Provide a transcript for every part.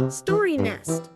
Story Nest.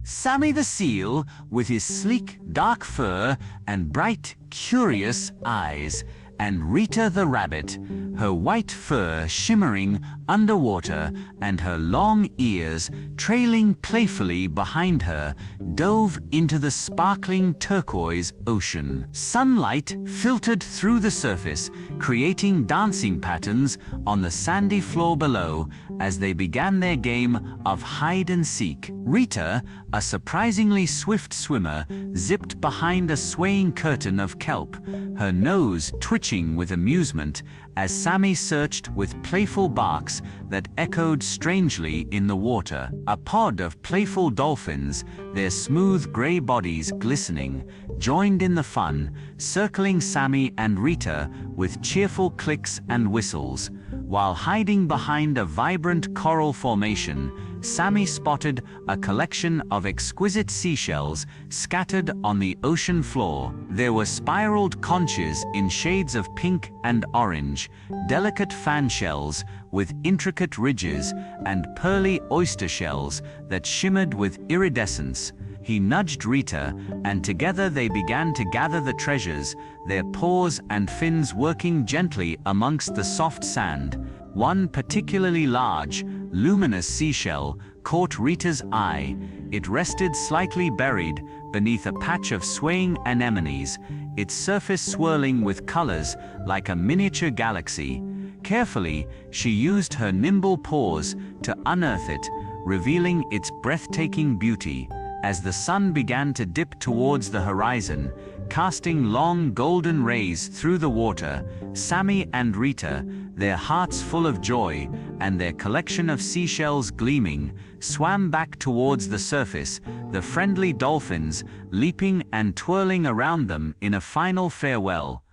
Sammy the seal, with his sleek, dark fur and bright, curious eyes, and Rita the rabbit, her white fur shimmering underwater and her long ears trailing playfully behind her, dove into the sparkling turquoise ocean. Sunlight filtered through the surface, creating dancing patterns on the sandy floor below as they began their game of hide and seek. Rita, a surprisingly swift swimmer, zipped behind a swaying curtain of kelp, her nose twitching with amusement as Sammy searched with playful barks that echoed strangely in the water. A pod of playful dolphins, their smooth gray bodies glistening, joined in the fun, circling Sammy and Rita with cheerful clicks and whistles. While hiding behind a vibrant coral formation, Sammy spotted a collection of exquisite seashells scattered on the ocean floor. There were spiraled conches in shades of pink and orange, delicate fan shells with intricate ridges, and pearly oyster shells that shimmered with iridescence. He nudged Rita, and together they began to gather the treasures, their paws and fins working gently amongst the soft sand. One particularly large, luminous seashell caught Rita's eye. It rested slightly buried beneath a patch of swaying anemones, its surface swirling with colors like a miniature galaxy. Carefully, she used her nimble paws to unearth it, revealing its breathtaking beauty. As the sun began to dip towards the horizon, casting long golden rays through the water, Sammy and Rita, their hearts full of joy and their collection of seashells gleaming, swam back towards the surface, the friendly dolphins leaping and twirling around them in a final farewell.